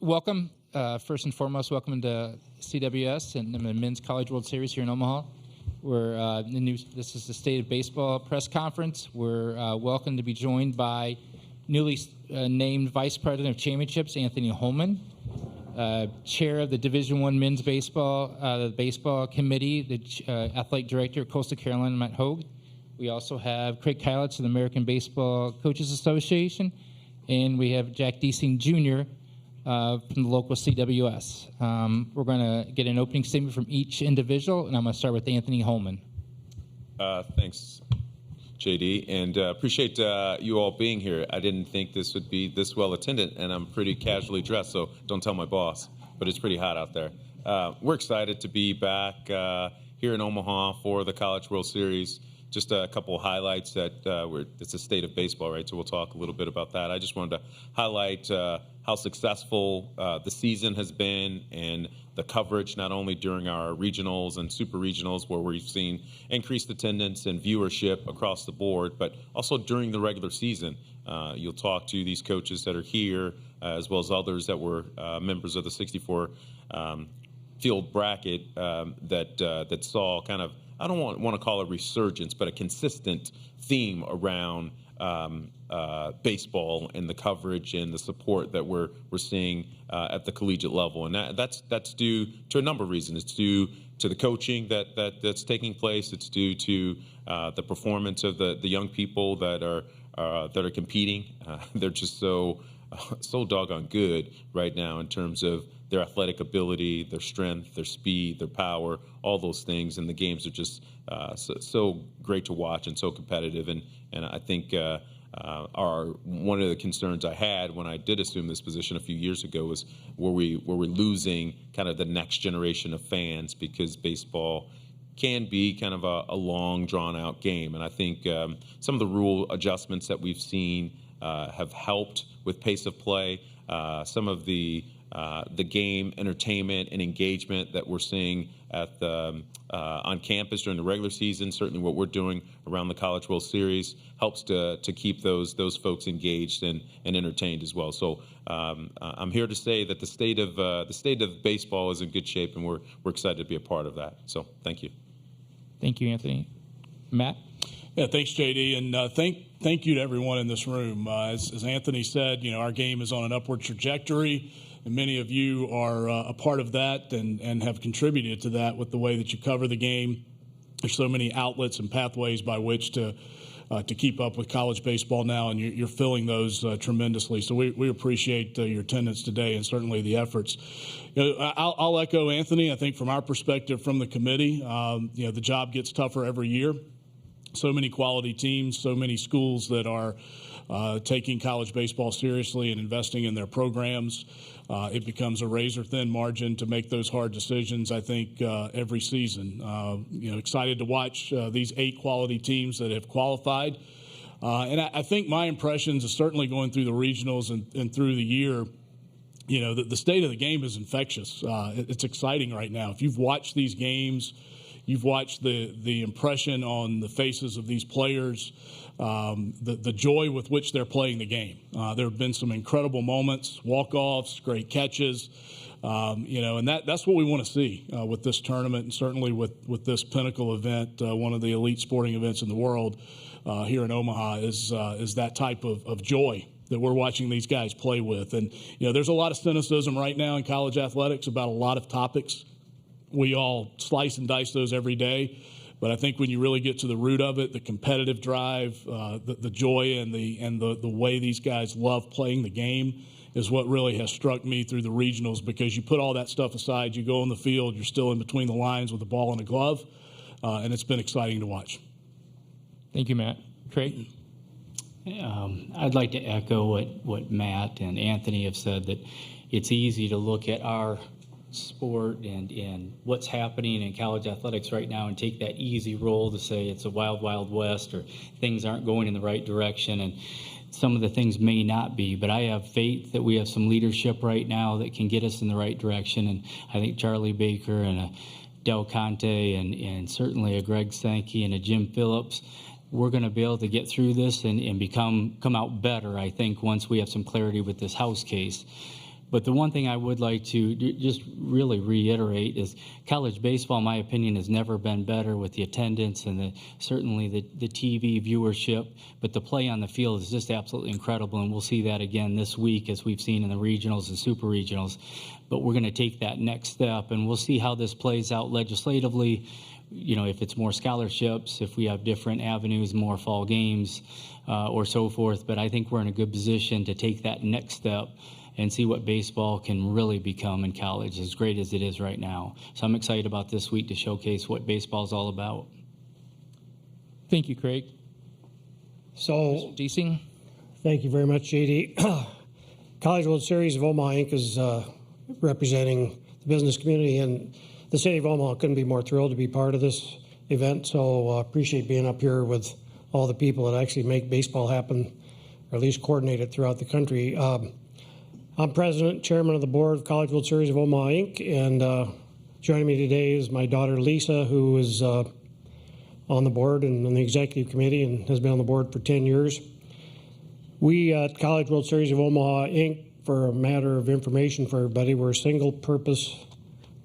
welcome. First and foremost, welcome to CWS and the Men's College World Series here in Omaha. This is the State of Baseball press conference. We're welcome to be joined by newly named Vice President of Championships, Anthony Holman, Chair of the Division I Men's Baseball, the Baseball Committee, the Athletic Director of Coastal Carolina, Matt Hogue. We also have Craig Kylitz of the American Baseball Coaches Association, and we have Jack Deasing Jr. From the local CWS. We're going to get an opening statement from each individual, and I'm going to start with Anthony Holman. Thanks, JD, and appreciate you all being here. I didn't think this would be this well attended, and I'm pretty casually dressed, so don't tell my boss, but it's pretty hot out there. We're excited to be back here in Omaha for the College World Series. Just a couple of highlights that it's a state of baseball, right? So we'll talk a little bit about that. I just wanted to highlight how successful the season has been and the coverage, not only during our regionals and super regionals where we've seen increased attendance and viewership across the board, but also during the regular season. You'll talk to these coaches that are here as well as others that were members of the 64 field bracket that saw kind of, I don't want to call it resurgence, but a consistent theme around baseball and the coverage and the support that we're seeing at the collegiate level, and that's due to a number of reasons. It's due to the coaching that's taking place. It's due to the performance of the young people that are competing. They're just so doggone good right now in terms of their athletic ability, their strength, their speed, their power, all those things, and the games are just so great to watch and so competitive. And I think one of the concerns I had when I did assume this position a few years ago was were we losing kind of the next generation of fans, because baseball can be kind of a long, drawn-out game. And I think some of the rule adjustments that we've seen have helped with pace of play. Some of the game entertainment and engagement that we're seeing at on campus during the regular season, certainly what we're doing around the College World Series, helps to keep those folks engaged and entertained as well. So I'm here to say that the state of baseball is in good shape, and we're excited to be a part of that. So thank you. Thank you, Anthony. Matt? Yeah, thanks, JD, and thank you to everyone in this room. As Anthony said, our game is on an upward trajectory, and many of you are a part of that and have contributed to that with the way that you cover the game. There's so many outlets and pathways by which to keep up with college baseball now, and you're filling those tremendously. So we appreciate your attendance today and certainly the efforts. I'll echo Anthony. I think from our perspective, from the committee, the job gets tougher every year. So many quality teams, so many schools that are taking college baseball seriously and investing in their programs. It becomes a razor-thin margin to make those hard decisions, I think, every season. Excited to watch these 8 quality teams that have qualified. And I think my impressions is certainly going through the regionals and through the year, the state of the game is infectious. It's exciting right now. If you've watched these games, you've watched the impression on the faces of these players, the joy with which they're playing the game. There have been some incredible moments, walk-offs, great catches, and that's what we want to see with this tournament, and certainly with this pinnacle event, one of the elite sporting events in the world here in Omaha, is that type of joy that we're watching these guys play with. And, there's a lot of cynicism right now in college athletics about a lot of topics. We all slice and dice those every day, but I think when you really get to the root of it, the competitive drive, the joy, and the way these guys love playing the game is what really has struck me through the regionals. Because you put all that stuff aside, you go on the field, you're still in between the lines with the ball and a glove, and it's been exciting to watch. Thank you, Matt. Craig? I'd like to echo what Matt and Anthony have said, that it's easy to look at our sport and what's happening in college athletics right now and take that easy role to say it's a wild, wild west, or things aren't going in the right direction, and some of the things may not be. But I have faith that we have some leadership right now that can get us in the right direction, and I think Charlie Baker and a Del Conte and certainly a Greg Sankey and a Jim Phillips, we're going to be able to get through this and come out better, I think, once we have some clarity with this House case. But the one thing I would like to just really reiterate is college baseball, in my opinion, has never been better with the attendance and certainly the TV viewership. But the play on the field is just absolutely incredible, and we'll see that again this week as we've seen in the regionals and super regionals. But we're going to take that next step, and we'll see how this plays out legislatively. If it's more scholarships, if we have different avenues, more fall games, or so forth. But I think we're in a good position to take that next step and see what baseball can really become in college, as great as it is right now. So I'm excited about this week to showcase what baseball is all about. Thank you, Craig. So, Deasing? thank you very much, JD. College World Series of Omaha Inc. is representing the business community, and the city of Omaha couldn't be more thrilled to be part of this event. So appreciate being up here with all the people that actually make baseball happen, or at least coordinate it throughout the country. I'm president, chairman of the board of College World Series of Omaha Inc., and joining me today is my daughter Lisa, who is on the board and on the executive committee and has been on the board for 10 years. We at College World Series of Omaha Inc., for a matter of information for everybody, we're a single-purpose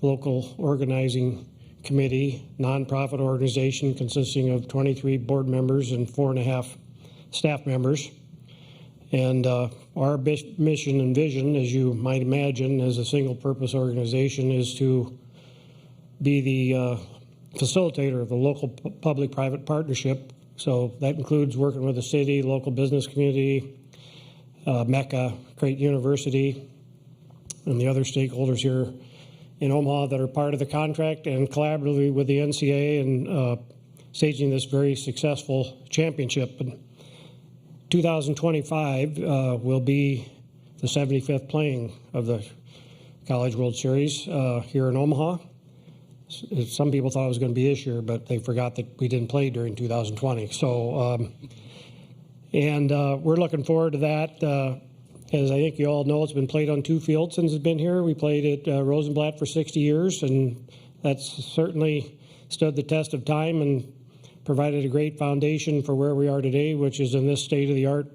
local organizing committee, nonprofit organization consisting of 23 board members and 4.5 staff members. And our mission and vision, as you might imagine, as a single-purpose organization, is to be the facilitator of the local public-private partnership. So that includes working with the city, local business community, Mecca, Creighton University, and the other stakeholders here in Omaha that are part of the contract, and collaboratively with the NCAA and staging this very successful championship. And 2025 will be the 75th playing of the College World Series here in Omaha. Some people thought it was going to be this year, but they forgot that we didn't play during 2020. So, we're looking forward to that. As I think you all know, it's been played on 2 fields since it's been here. We played at Rosenblatt for 60 years, and that's certainly stood the test of time and provided a great foundation for where we are today, which is in this state-of-the-art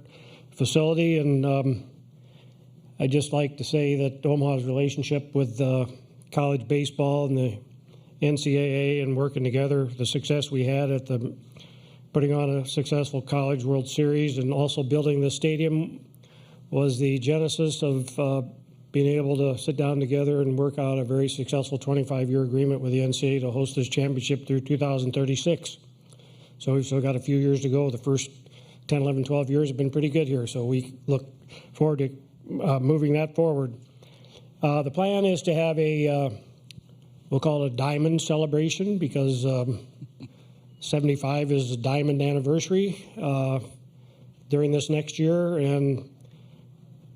facility. And I'd just like to say that Omaha's relationship with college baseball and the NCAA and working together, the success we had at putting on a successful College World Series and also building the stadium was the genesis of being able to sit down together and work out a very successful 25-year agreement with the NCAA to host this championship through 2036. So we've still got a few years to go. The first 10, 11, 12 years have been pretty good here, so we look forward to moving that forward. The plan is to have we'll call it a diamond celebration, because 75 is the diamond anniversary during this next year, and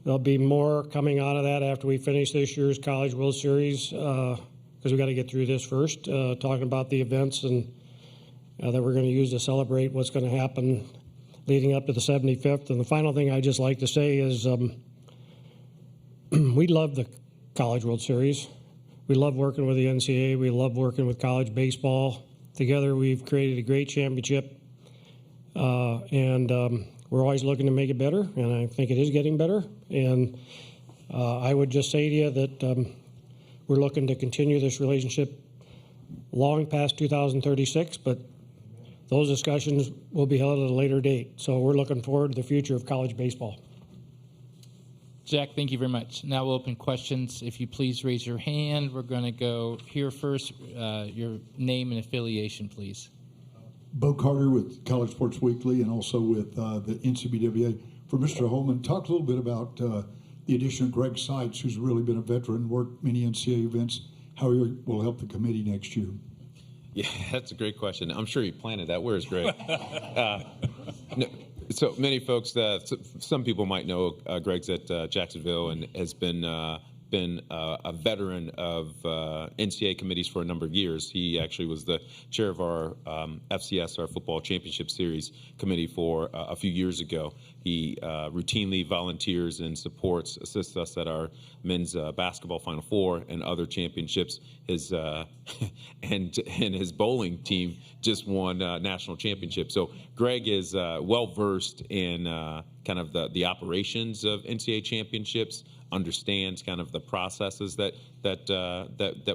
there'll be more coming out of that after we finish this year's College World Series, because we've got to get through this first, talking about the events and that we're going to use to celebrate what's going to happen leading up to the 75th. And the final thing I'd just like to say is we love the College World Series. We love working with the NCAA. We love working with college baseball. Together we've created a great championship, and we're always looking to make it better, and I think it is getting better. And I would just say to you that we're looking to continue this relationship long past 2036, but those discussions will be held at a later date. So we're looking forward to the future of college baseball. Jack, thank you very much. Now we'll open questions. If you please raise your hand. We're going to go here first. Your name and affiliation, please. Bo Carter with College Sports Weekly and also with the NCBWA. For Mr. Holman, talk a little bit about the addition of Greg Seitz, who's really been a veteran, worked many NCAA events, how he will help the committee next year. Yeah, that's a great question. I'm sure he planted that. Where's Greg? So many folks, some people might know Greg's at Jacksonville and has been a veteran of NCAA committees for a number of years. He actually was the chair of our FCS, our Football Championship Series committee for a few years ago. He routinely volunteers and assists us at our men's basketball Final Four and other championships. His and his bowling team just won national championship. So Greg is well versed in kind of the operations of NCAA championships, understands kind of the processes that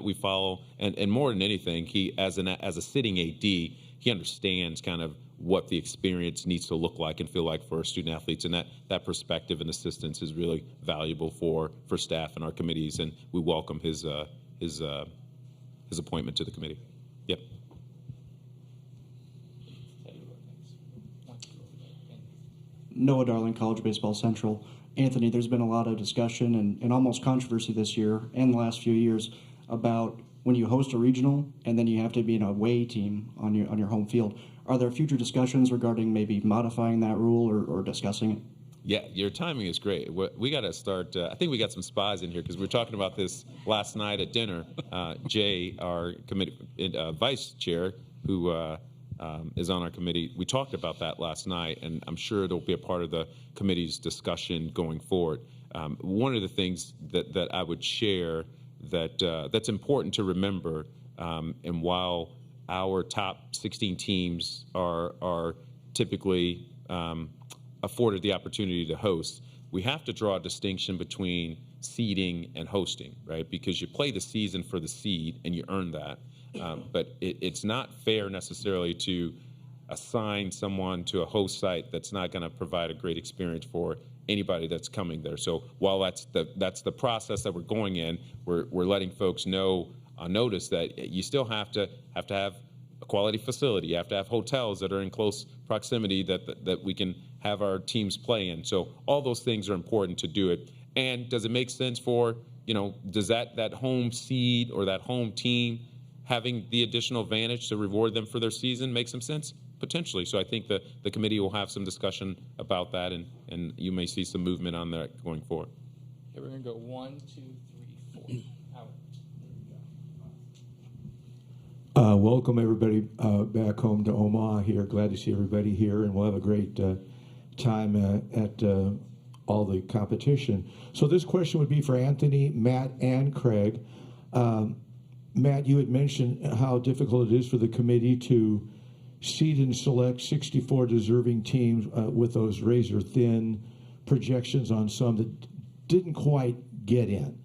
we follow, and more than anything, he as a sitting AD, he understands kind of what the experience needs to look like and feel like for our student athletes, and that perspective and assistance is really valuable for staff and our committees, and we welcome his appointment to the committee. Yep. Noah Darling, College Baseball Central. Anthony, there's been a lot of discussion and almost controversy this year and the last few years about when you host a regional and then you have to be an away team on your home field. Are there future discussions regarding maybe modifying that rule or discussing it? Yeah, your timing is great. We got to start. I think we got some spies in here because we were talking about this last night at dinner. Jay, our committee vice chair, who is on our committee, we talked about that last night, and I'm sure it'll be a part of the committee's discussion going forward. One of the things that I would share that's important to remember, and while our top 16 teams are typically afforded the opportunity to host, we have to draw a distinction between seeding and hosting, right? Because you play the season for the seed and you earn that. But it's not fair necessarily to assign someone to a host site that's not going to provide a great experience for anybody that's coming there. So while that's the process that we're going in, we're letting folks know on notice that you still have to have a quality facility. You have to have hotels that are in close proximity that we can have our teams play in. So all those things are important to do it. And does it make sense for, does that home seed or that home team having the additional advantage to reward them for their season make some sense? Potentially. So I think the committee will have some discussion about that, and you may see some movement on that going forward. Okay, we're going to go 1, 2, 3, 4. Welcome everybody back home to Omaha here. Glad to see everybody here, and we'll have a great time at all the competition. So this question would be for Anthony, Matt, and Craig. Matt, you had mentioned how difficult it is for the committee to seed and select 64 deserving teams with those razor-thin projections on some that didn't quite get in.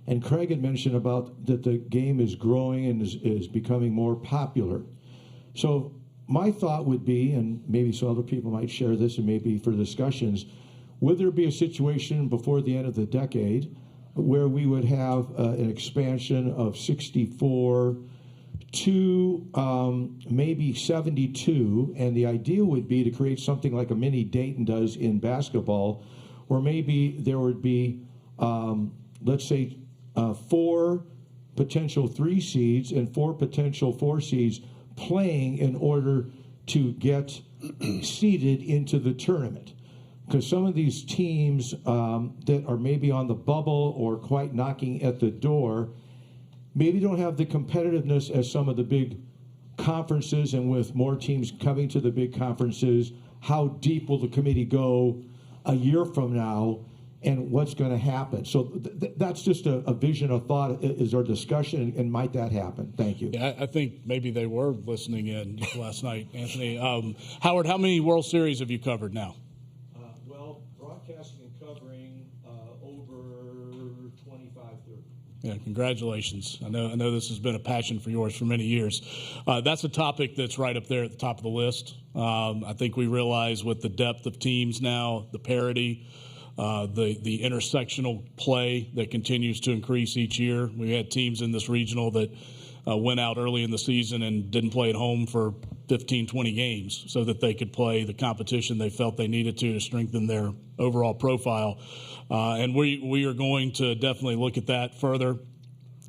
And Craig had mentioned about that the game is growing and is becoming more popular. So my thought would be, and maybe some other people might share this and maybe for discussions, would there be a situation before the end of the decade where we would have an expansion of 64 to maybe 72, and the idea would be to create something like a mini Dayton does in basketball, where maybe there would be, let's say, 4 potential 3 seeds and 4 potential 4 seeds playing in order to get seeded into the tournament. Because some of these teams that are maybe on the bubble or quite knocking at the door maybe don't have the competitiveness as some of the big conferences, and with more teams coming to the big conferences, how deep will the committee go a year from now, and what's going to happen? So that's just a vision, a thought, is our discussion, and might that happen? Thank you. Yeah, I think maybe they were listening in last night, Anthony. Howard, how many World Series have you covered now? Well, broadcasting and covering over 25, 30. Yeah, congratulations. I know this has been a passion for yours for many years. That's a topic that's right up there at the top of the list. I think we realize with the depth of teams now, the parity, the intersectional play that continues to increase each year. We had teams in this regional that went out early in the season and didn't play at home for 15, 20 games so that they could play the competition they felt they needed to strengthen their overall profile. And we are going to definitely look at that further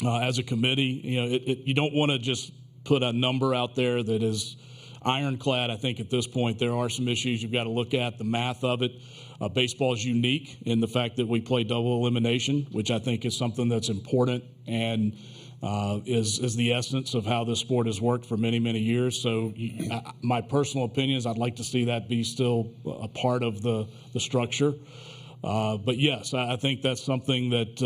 as a committee. You don't want to just put a number out there that is ironclad. I think at this point there are some issues you've got to look at, the math of it. Baseball is unique in the fact that we play double elimination, which I think is something that's important and is the essence of how this sport has worked for many, many years. So my personal opinion is I'd like to see that be still a part of the structure. But yes, I think that's something that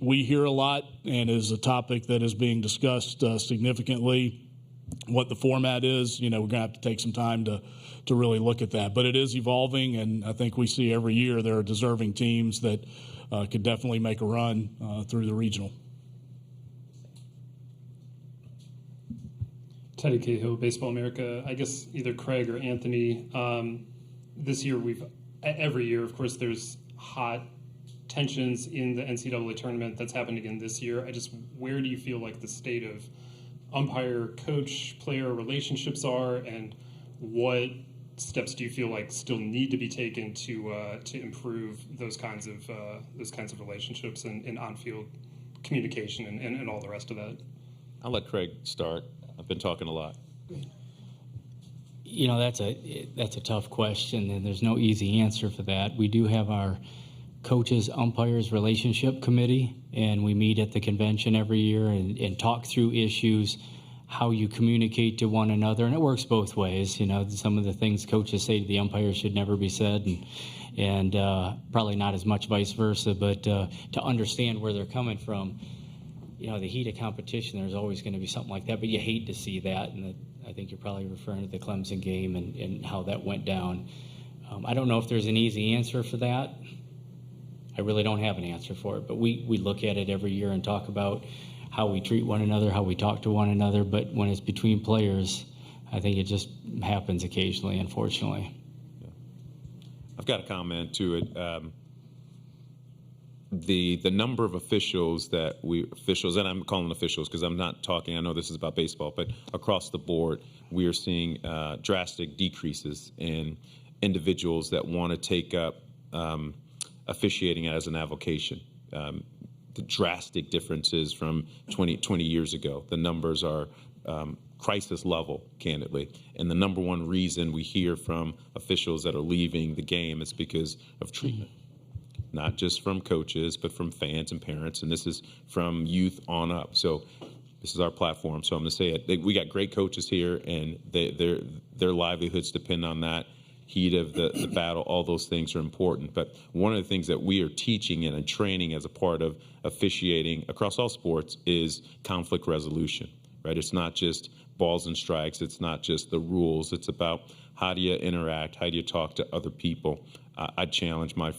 we hear a lot and is a topic that is being discussed significantly. What the format is, we're going to have to take some time to really look at that. But it is evolving, and I think we see every year there are deserving teams that could definitely make a run through the regional. Teddy Cahill, Baseball America. I guess either Craig or Anthony. This year, every year, of course, there's hot tensions in the NCAA tournament. That's happened again this year. Where do you feel like the state of umpire-coach-player relationships are, and what steps do you feel like still need to be taken to improve those kinds of relationships and on-field communication and all the rest of that? I'll let Craig start. I've been talking a lot. You know, that's a tough question, and there's no easy answer for that. We do have our coaches umpires relationship committee, and we meet at the convention every year and talk through issues, how you communicate to one another, and it works both ways. You know, some of the things coaches say to the umpires should never be said, and probably not as much vice versa, but to understand where they're coming from. You know, the heat of competition, there's always going to be something like that, but you hate to see that, and I think you're probably referring to the Clemson game and how that went down. I don't know if there's an easy answer for that. I really don't have an answer for it, but we look at it every year and talk about how we treat one another, how we talk to one another, but when it's between players, I think it just happens occasionally, unfortunately. I've got a comment to it. The number of officials, and I'm calling officials because I'm not talking, I know this is about baseball, but across the board, we are seeing drastic decreases in individuals that want to take up officiating as an avocation. The drastic differences from 20 years ago. The numbers are crisis level, candidly. And the number one reason we hear from officials that are leaving the game is because of treatment. Not just from coaches, but from fans and parents, and this is from youth on up. So this is our platform, so I'm going to say it. We got great coaches here, and their livelihoods depend on that. Heat of the battle, all those things are important. But one of the things that we are teaching and training as a part of officiating across all sports is conflict resolution, right? It's not just balls and strikes. It's not just the rules. It's about how do you interact? How do you talk to other people? I challenge my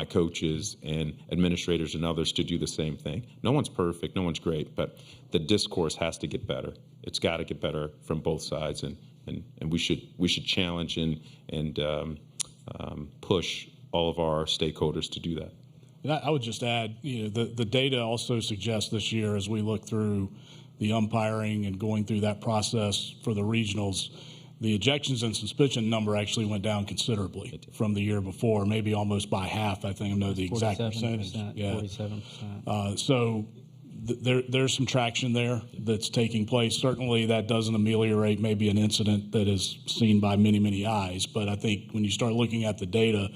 coaches and administrators and others to do the same thing. No one's perfect. No one's great. But the discourse has to get better. It's got to get better from both sides. And we should challenge and push all of our stakeholders to do that. And I would just add, the data also suggests this year, as we look through the umpiring and going through that process for the regionals, the ejections and suspension number actually went down considerably from the year before, maybe almost by half. I think I know the exact percentage. Yeah, 47%. So there's some traction there that's taking place. Certainly, that doesn't ameliorate maybe an incident that is seen by many, many eyes. But I think when you start looking at the data,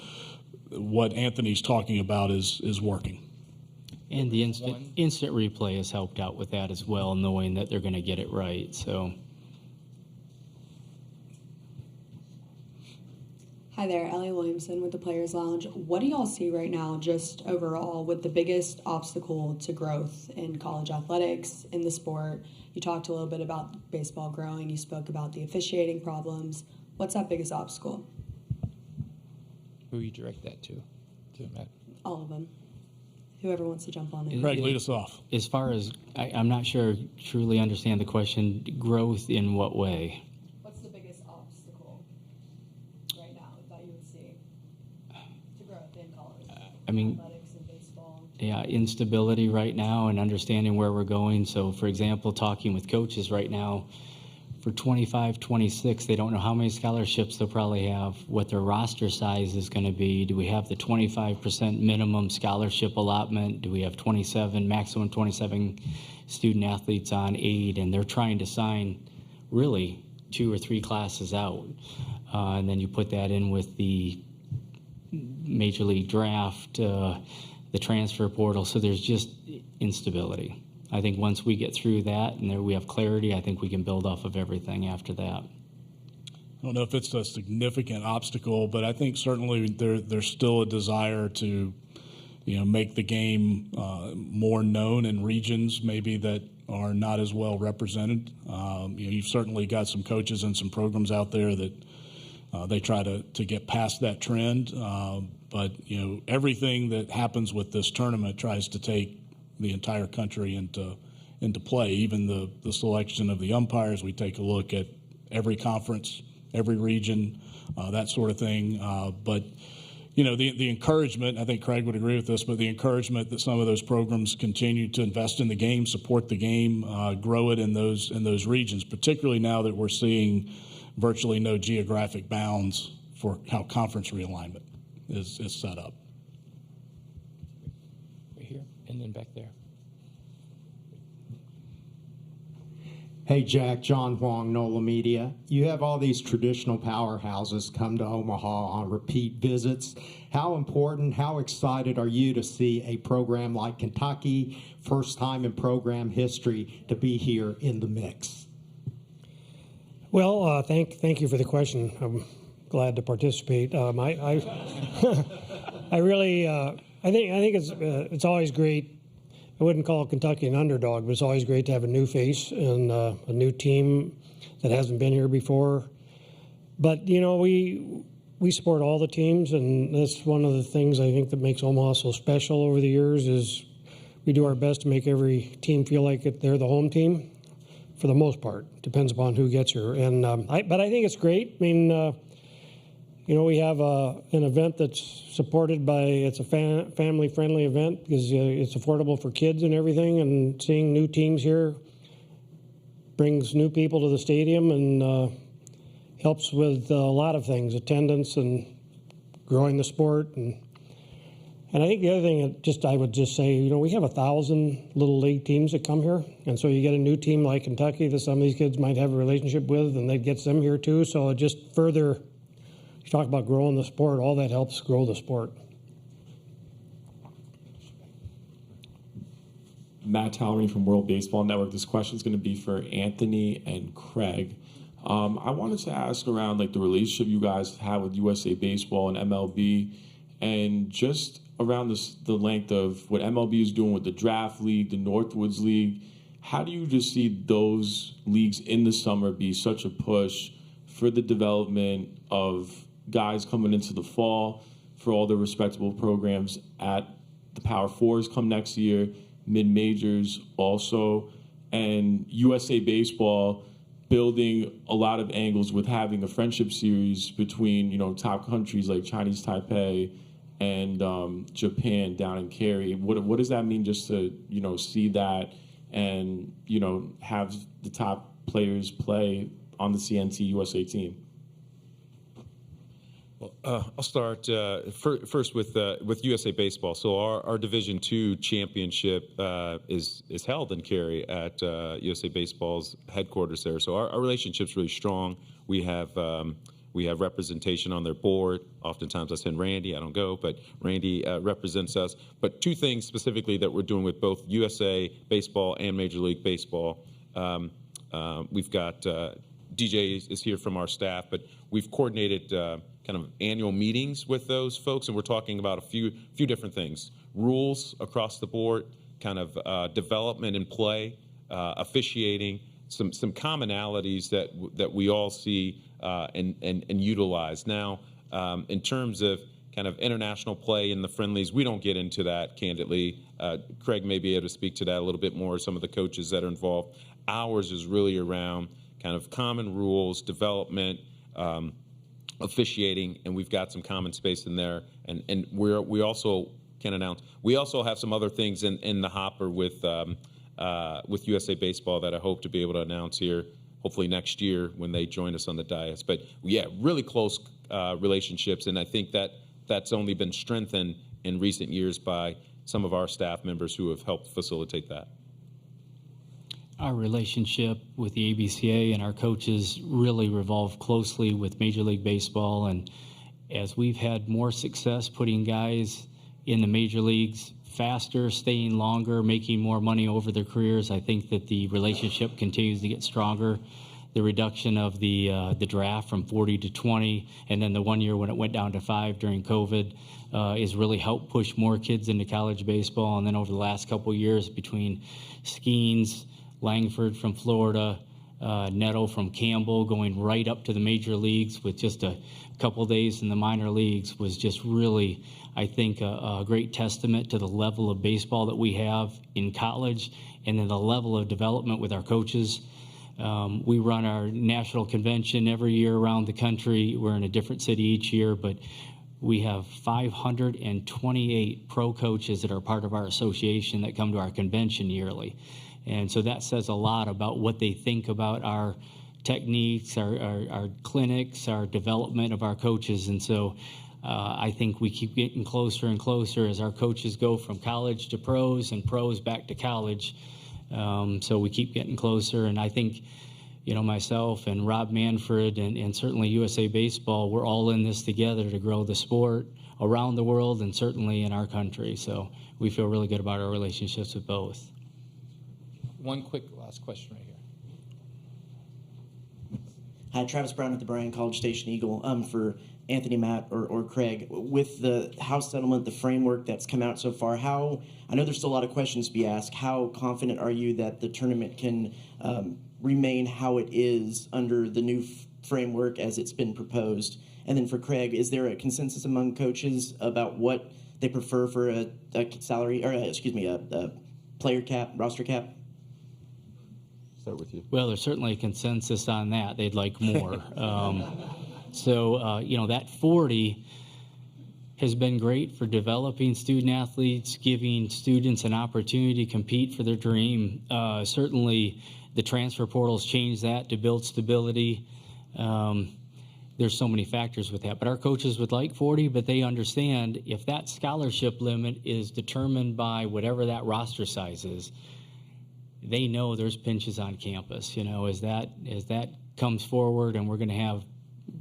what Anthony's talking about is working. And the instant replay has helped out with that as well, knowing that they're going to get it right. So. Hi there, Ellie Williamson with the Players Lounge. What do y'all see right now, just overall, with the biggest obstacle to growth in college athletics, in the sport? You talked a little bit about baseball growing. You spoke about the officiating problems. What's that biggest obstacle? Who you direct that to Matt? All of them. Whoever wants to jump on it. Craig, lead us off. As far as, I'm not sure I truly understand the question, growth in what way? What's the biggest obstacle right now that you would see to growth in college? Athletics and baseball. Yeah, instability right now and understanding where we're going. So, for example, talking with coaches right now, for 25, 26, they don't know how many scholarships they'll probably have, what their roster size is going to be. Do we have the 25% minimum scholarship allotment? Do we have maximum 27 student athletes on aid? And they're trying to sign really 2 or 3 classes out. And then you put that in with the Major League draft, the transfer portal. So there's just instability. I think once we get through that and there we have clarity, I think we can build off of everything after that. I don't know if it's a significant obstacle, but I think certainly there's still a desire to, make the game more known in regions maybe that are not as well represented. You've certainly got some coaches and some programs out there that they try to get past that trend. But everything that happens with this tournament tries to take the entire country into play. Even the selection of the umpires, we take a look at every conference, every region, that sort of thing. But the encouragement, I think Craig would agree with this, but the encouragement that some of those programs continue to invest in the game, support the game, grow it in those regions, particularly now that we're seeing virtually no geographic bounds for how conference realignment is set up. Right here, and then back there. Hey, Jack, John Huang, NOLA Media. You have all these traditional powerhouses come to Omaha on repeat visits. How important, how excited are you to see a program like Kentucky, first time in program history, to be here in the mix? Well, thank you for the question. I'm glad to participate. I really, I think it's always great. I wouldn't call Kentucky an underdog, but it's always great to have a new face and a new team that hasn't been here before. But we support all the teams, and that's one of the things I think that makes Omaha so special over the years is we do our best to make every team feel like they're the home team. For the most part, depends upon who gets here. And but I think it's great. I mean, we have an event that's supported by, it's a family-friendly event because it's affordable for kids and everything, and seeing new teams here brings new people to the stadium and helps with a lot of things, attendance and growing the sport. And I think the other thing, I would just say, we have 1,000 little league teams that come here, and so you get a new team like Kentucky that some of these kids might have a relationship with, and that gets them here too. So it just further, you talk about growing the sport, all that helps grow the sport. Matt Tallery from World Baseball Network. This question is going to be for Anthony and Craig. I wanted to ask around the relationship you guys have with USA Baseball and MLB, and just around the length of what MLB is doing with the Draft League, the Northwoods League. How do you just see those leagues in the summer be such a push for the development of guys coming into the fall, for all the respectable programs at the Power Fours come next year, mid-majors also, and USA Baseball building a lot of angles with having a friendship series between, top countries like Chinese Taipei and Japan down in Cary. What does that mean just to, see that and, have the top players play on the CNT USA team? Well, I'll start first with USA Baseball. So our Division II championship is held in Cary at USA Baseball's headquarters there. So our relationship's really strong. We have representation on their board. Oftentimes I send Randy. I don't go, but Randy represents us. But two things specifically that we're doing with both USA Baseball and Major League Baseball. We've got DJ is here from our staff, but we've coordinated kind of annual meetings with those folks, and we're talking about a few different things: rules across the board, kind of development and play, officiating, some commonalities that we all see and utilize. Now, in terms of kind of international play in the friendlies, we don't get into that candidly. Craig may be able to speak to that a little bit more. Some of the coaches that are involved. Ours is really around kind of common rules, development, officiating, and we've got some common space in there. And we also can announce. We also have some other things in the hopper with USA Baseball that I hope to be able to announce here, hopefully next year when they join us on the dais. But yeah, really close relationships, and I think that's only been strengthened in recent years by some of our staff members who have helped facilitate that. Our relationship with the ABCA and our coaches really revolve closely with Major League Baseball, and as we've had more success putting guys in the major leagues faster, staying longer, making more money over their careers, I think that the relationship continues to get stronger. The reduction of the draft from 40 to 20, and then the 1 year when it went down to 5 during COVID, has really helped push more kids into college baseball. And then over the last couple of years, between Skeens, Langford from Florida, Neto from Campbell going right up to the major leagues with just a couple days in the minor leagues was just really, I think, a great testament to the level of baseball that we have in college and then the level of development with our coaches. We run our national convention every year around the country. We're in a different city each year, but we have 528 pro coaches that are part of our association that come to our convention yearly. And so that says a lot about what they think about our techniques, our clinics, our development of our coaches. And so I think we keep getting closer and closer as our coaches go from college to pros and pros back to college. So we keep getting closer. And I think, myself and Rob Manfred and certainly USA Baseball, we're all in this together to grow the sport around the world and certainly in our country. So we feel really good about our relationships with both. One quick last question right here. Hi, Travis Brown with the Bryan College Station Eagle. For Anthony, Matt, or Craig, with the House settlement, the framework that's come out so far, I know there's still a lot of questions to be asked. How confident are you that the tournament can remain how it is under the new framework as it's been proposed? And then for Craig, is there a consensus among coaches about what they prefer for a salary, or a player cap, roster cap? Start with you. Well, there's certainly a consensus on that. They'd like more. That 40 has been great for developing student athletes, giving students an opportunity to compete for their dream. Certainly, the transfer portals changed that to build stability. There's so many factors with that. But our coaches would like 40, but they understand if that scholarship limit is determined by whatever that roster size is, they know there's pinches on campus. As that comes forward and we're going to have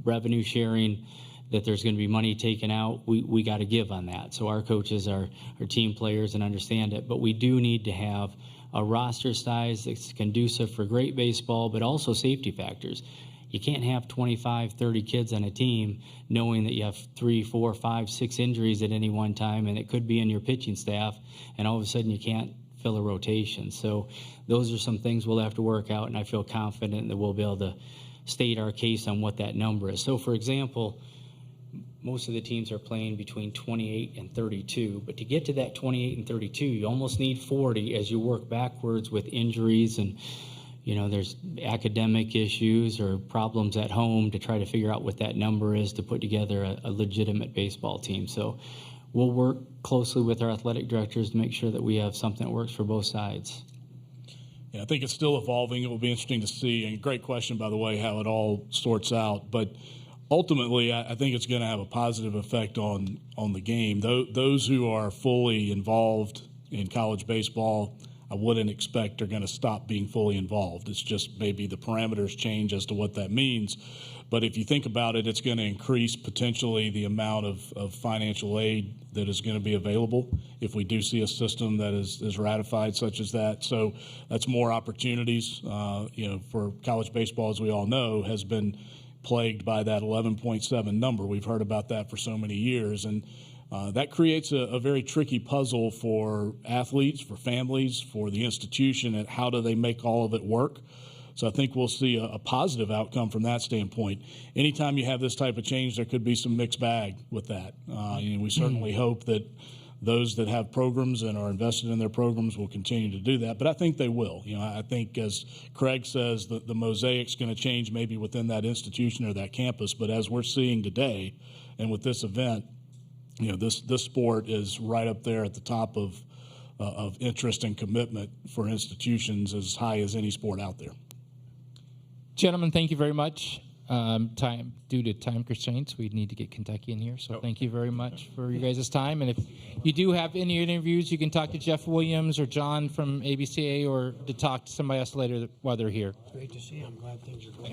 revenue sharing, that there's going to be money taken out, we got to give on that. So our coaches are team players and understand it. But we do need to have a roster size that's conducive for great baseball, but also safety factors. You can't have 25, 30 kids on a team knowing that you have 3, 4, 5, 6 injuries at any one time, and it could be in your pitching staff, and all of a sudden you can't fill a rotation. So those are some things we'll have to work out, and I feel confident that we'll be able to state our case on what that number is. So, for example, most of the teams are playing between 28 and 32, but to get to that 28 and 32, you almost need 40 as you work backwards with injuries and, there's academic issues or problems at home to try to figure out what that number is to put together a legitimate baseball team. So we'll work closely with our athletic directors to make sure that we have something that works for both sides. Yeah, I think it's still evolving. It will be interesting to see. And great question, by the way, how it all sorts out. But ultimately, I think it's going to have a positive effect on the game. Those who are fully involved in college baseball, I wouldn't expect are going to stop being fully involved. It's just maybe the parameters change as to what that means. But if you think about it, it's going to increase potentially the amount of financial aid that is going to be available if we do see a system that is ratified such as that. So that's more opportunities. For college baseball, as we all know, has been plagued by that 11.7 number. We've heard about that for so many years. And that creates a very tricky puzzle for athletes, for families, for the institution, and how do they make all of it work. So I think we'll see a positive outcome from that standpoint. Anytime you have this type of change, there could be some mixed bag with that. We certainly hope that those that have programs and are invested in their programs will continue to do that, but I think they will. I think, as Craig says, the mosaic's going to change maybe within that institution or that campus, but as we're seeing today and with this event, this sport is right up there at the top of interest and commitment for institutions, as high as any sport out there. Gentlemen, thank you very much. Due to time constraints, we need to get Kentucky in here. So thank you very much for your guys' time. And if you do have any interviews, you can talk to Jeff Williams or John from ABCA or to talk to somebody else later while they're here. Great to see you. I'm glad things are going.